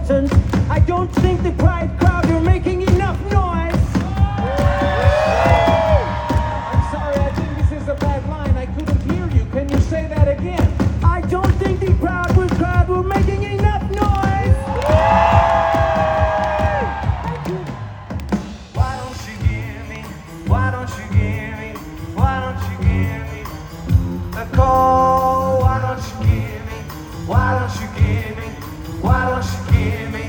curtains. I don't think the Pride crowd are making enough noise. I'm sorry, I think this is a bad line. I couldn't hear you. Can you say that again? I don't think the crowd were making enough noise. Why don't you give me, why don't you give me, why don't you give me a call? Why don't you give me, why don't you give me, why don't you give me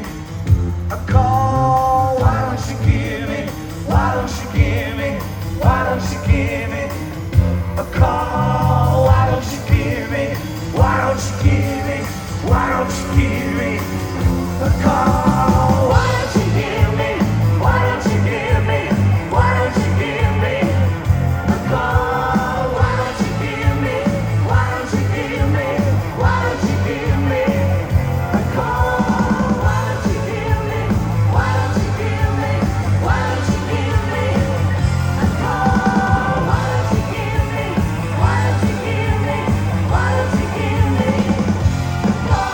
a call? Why don't you give me, why don't you give me, why don't you give me a call? Why don't you give me, why don't you give me, why don't you give me a call? Why don't you give me, why don't you give me, why don't you give me a call? Why don't you give me, why don't you give me, why don't you give me a call? Why don't you give me, why don't you give me, why don't you give me a call? Why don't you give me, why don't you give me, why don't you give me a call?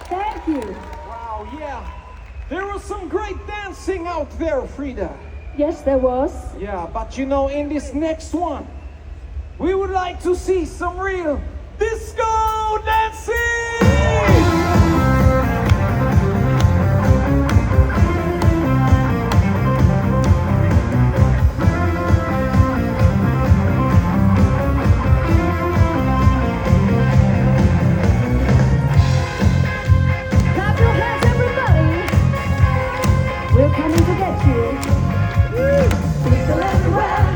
Thank you. Wow, yeah. There was some great dancing out there, Frida. Yes, there was. Yeah, but you know, in this next one, we would like to see some real disco dancing! Clap your hands, everybody. We're coming to get you. People everywhere.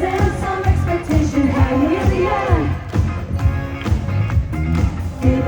Sense some expectation hanging in the air. Give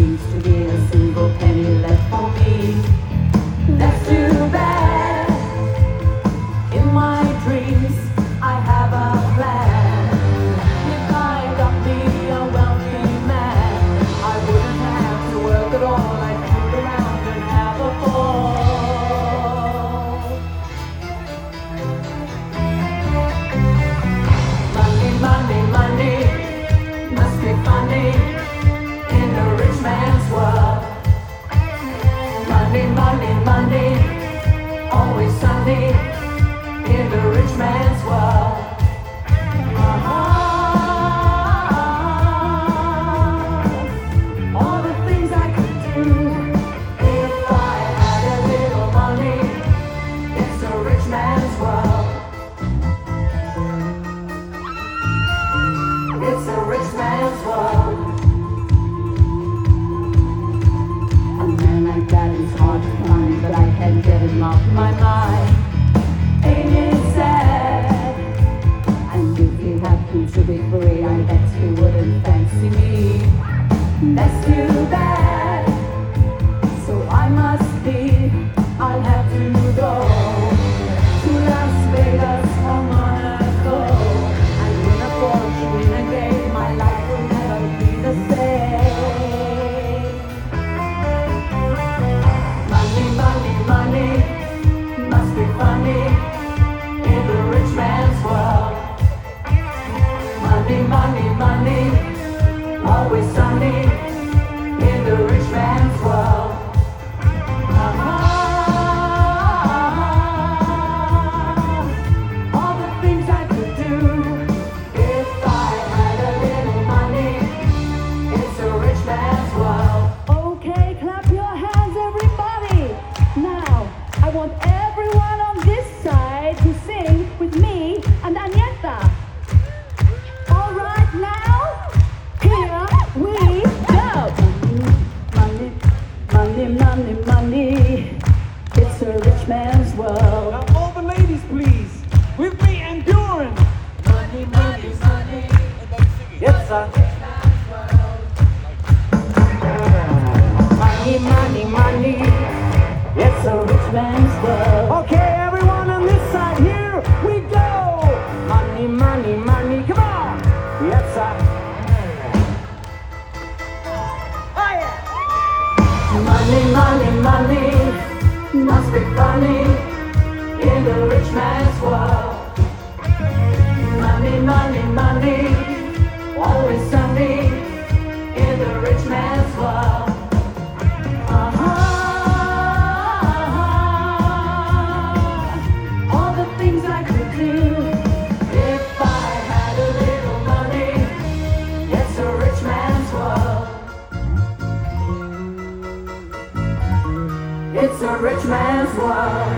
seems to be a single penny left for me. That's too bad. In my dreams, I have a plan. If I got me a wealthy man, I wouldn't have to work at all. I'd fool around and have a ball. Money, money, money, must be funny in a rich man's world. Money, money, money, always sunny in the rich man's world. All the things I could do if I had a little money. It's a rich man's world. It's a rich man's world. A man like that is hard to find, but I can't get him off my mind. Ain't it sad? And if he happened to be free, I bet he wouldn't fancy me. That's too bad. So I must leave. I'll have to go to Las Vegas or Monaco and win a fortune again. My life will never be the same. Money, money, money, must be funny in the rich man's world. Money, money, money, always sunny in the rich man's world. All the things I could do if I had a little money. It's a rich man's world. Okay, clap your hands, everybody. Now, I want everyone on this side to sing with me and Agneta. All right, now, here we go. Money, money, money, money. It's a rich man's world. Now all the ladies, please, with me and BJÖRN. Money, money, money. Yes, sir. Money, money, money. It's a Rich man's world. Okay, everyone on this side, here we go. Money, money, money, come on. Yes, sir. Oh, yeah. Money, money, money, must be funny in the rich man's world. Money, money, money, always sunny in the rich man's world. All the things I could do if I had a little money. It's a rich man's world. It's a rich man's world.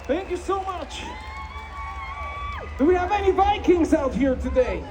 Thank you so much. Do we have any Vikings out here today?